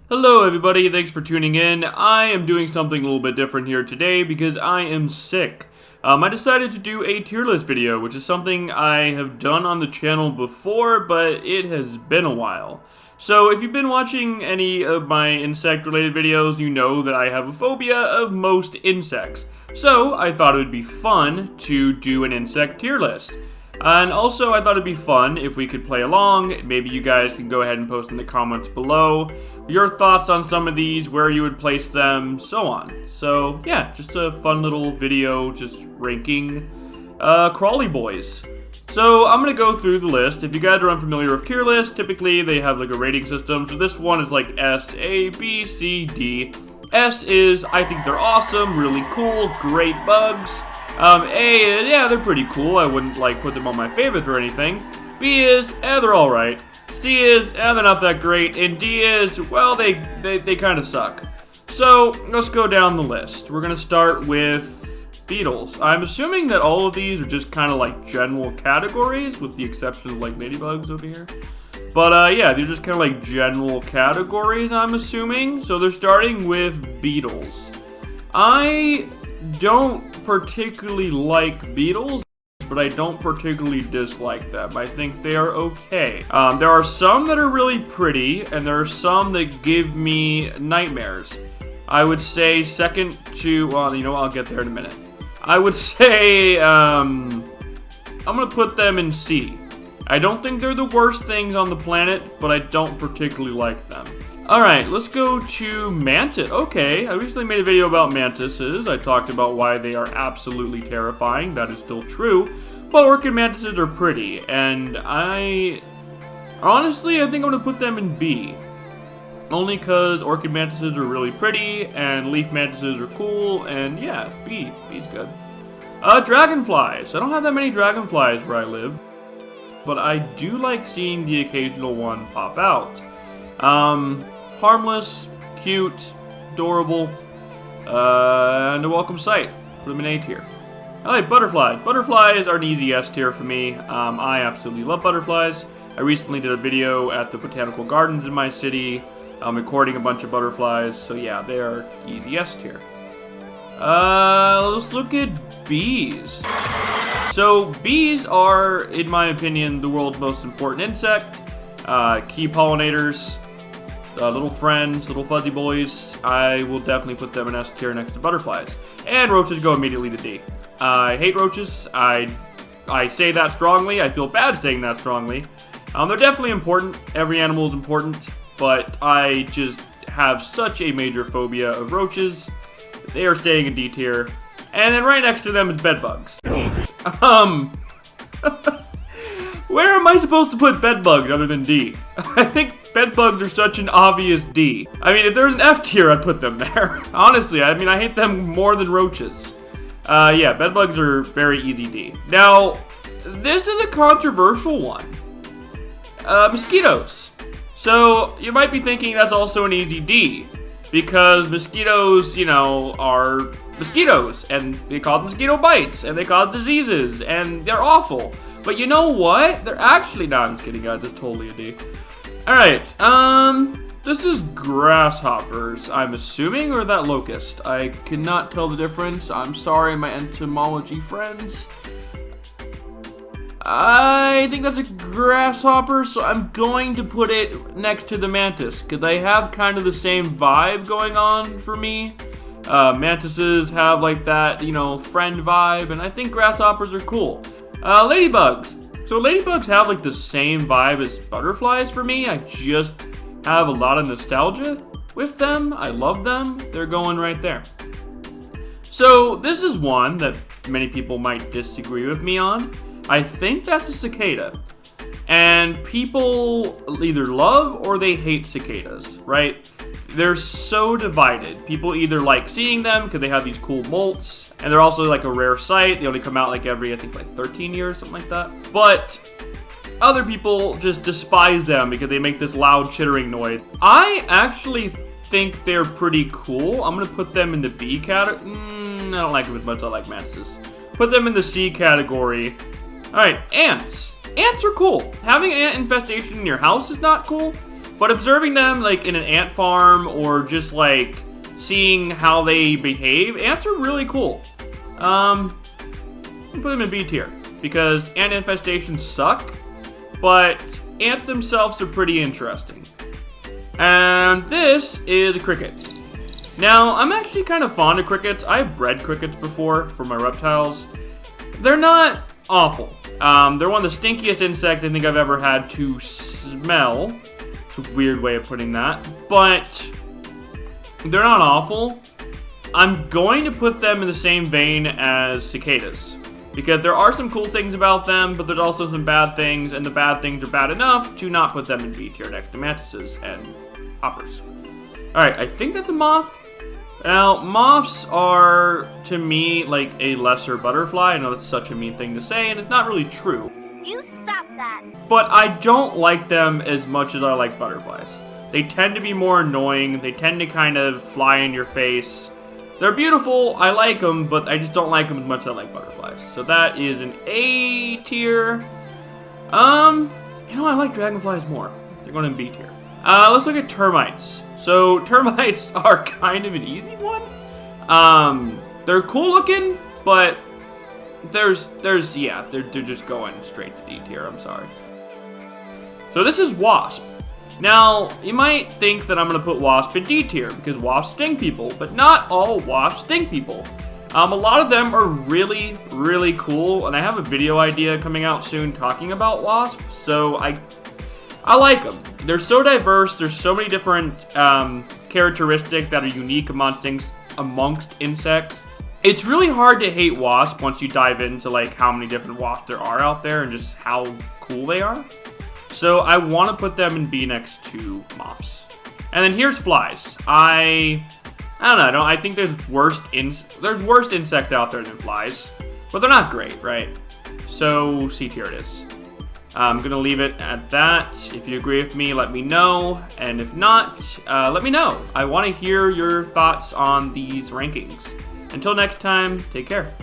Hello everybody, thanks for tuning in. I am doing something a little bit different here today because I am sick. I decided to do a tier list video, which is something I have done on the channel before, but it has been a while. So if you've been watching any of my insect related videos, you know that I have a phobia of most insects. So I thought it would be fun to do an insect tier list. And also, I thought it'd be fun if we could play along. Maybe you guys can go ahead and post in the comments below your thoughts on some of these, where you would place them, so on. So, yeah, just a fun little video just ranking crawly boys. So, I'm going to go through the list. If you guys are unfamiliar with tier lists, typically they have like a rating system. So this one is like S, A, B, C, D. S is, I think they're awesome, really cool, great bugs. A is, yeah, they're pretty cool. I wouldn't, like, put them on my favorites or anything. B is, they're alright. C is, they're not that great. And D is, well, they kind of suck. So, let's go down the list. We're going to start with Beetles. I'm assuming that all of these are just kind of, like, general categories, with the exception of, like, ladybugs over here. But, yeah, they're just kind of, like, general categories, I'm assuming. So, they're starting with Beetles. I don't particularly like beetles, but I don't particularly dislike them. I think they are okay. There are some that are really pretty, and there are some that give me nightmares. I would say second to, well, you know what, I'll get there in a minute. I would say, I'm gonna put them in C. I don't think they're the worst things on the planet, but I don't particularly like them. Alright, let's go to Mantis. Okay, I recently made a video about Mantises. I talked about why they are absolutely terrifying. That is still true. But orchid mantises are pretty, and honestly, I think I'm going to put them in B. Only because orchid mantises are really pretty, and leaf mantises are cool, and yeah, B. B's good. Dragonflies. I don't have that many dragonflies where I live, but I do like seeing the occasional one pop out. Harmless, cute, adorable, and a welcome sight. Put them in A tier. I like butterflies. Butterflies are an easy S tier for me. I absolutely love butterflies. I recently did a video at the botanical gardens in my city, recording a bunch of butterflies. So yeah, they are easy S tier. Let's look at bees. So bees are, in my opinion, the world's most important insect. Key pollinators. Little friends, little fuzzy boys. I will definitely put them in S tier next to butterflies. And roaches go immediately to D. I hate roaches. I say that strongly. I feel bad saying that strongly. They're definitely important. Every animal is important. But I just have such a major phobia of roaches. They are staying in D tier. And then right next to them is bedbugs. Where am I supposed to put bedbugs other than D? I think bedbugs are such an obvious D. I mean, if there's an F tier, I'd put them there. Honestly, I mean, I hate them more than roaches. Yeah, bedbugs are very easy D. Now, this is a controversial one. Mosquitoes. So, you might be thinking that's also an easy D. Because mosquitoes, you know, are mosquitoes. And they cause mosquito bites. And they cause diseases. And they're awful. But you know what? They're actually, no, I'm just kidding, guys. It's totally a D. Alright, this is grasshoppers, I'm assuming, or that locust. I cannot tell the difference. I'm sorry, my entomology friends. I think that's a grasshopper, so I'm going to put it next to the mantis, because they have kind of the same vibe going on for me. Mantises have like that, you know, friend vibe, and I think grasshoppers are cool. Ladybugs. So ladybugs have like the same vibe as butterflies for me. I just have a lot of nostalgia with them. I love them. They're going right there. So this is one that many people might disagree with me on. I think that's a cicada. And people either love or they hate cicadas, right? They're so divided. People either like seeing them because they have these cool molts, and they're also like a rare sight. They only come out like every, I think, like 13 years, something like that. But other people just despise them because they make this loud chittering noise. I actually think they're pretty cool. I'm gonna put them in the B category. I don't like them as much as I like mantises. Put them in the C category. All right, ants. Ants are cool. Having an ant infestation in your house is not cool, But observing them like in an ant farm or just like seeing how they behave, ants are really cool. I'll put them in B tier because ant infestations suck, but ants themselves are pretty interesting. And this is a cricket. Now, I'm actually kind of fond of crickets. I've bred crickets before for my reptiles. They're not awful. They're one of the stinkiest insects I think I've ever had to smell. It's a weird way of putting that, but they're not awful. I'm going to put them in the same vein as cicadas, because there are some cool things about them, but there's also some bad things, and the bad things are bad enough to not put them in B tier next to mantises and hoppers. Alright, I think that's a moth. Now, moths are, to me, like a lesser butterfly. I know that's such a mean thing to say, and it's not really true. You stop that. But I don't like them as much as I like butterflies. They tend to be more annoying. They tend to kind of fly in your face. They're beautiful. I like them, but I just don't like them as much as I like butterflies. So that is an A tier. You know, I like dragonflies more. They're going in B tier. Let's look at termites. So termites are kind of an easy one. They're cool looking, but they're just going straight to D tier. I'm sorry. So this is wasp. Now, you might think that I'm going to put wasp in D tier because wasps sting people, but not all wasps sting people. A lot of them are really, really cool, and I have a video idea coming out soon talking about wasps, so I like them. They're so diverse. There's so many different characteristics that are unique amongst insects. It's really hard to hate wasps once you dive into like how many different wasps there are out there and just how cool they are. So I want to put them in B next to moths. And then here's flies. I don't know. I think there's worse insects out there than flies, but they're not great, right? So C tier it is. I'm going to leave it at that. If you agree with me, let me know. And if not, let me know. I want to hear your thoughts on these rankings. Until next time, take care.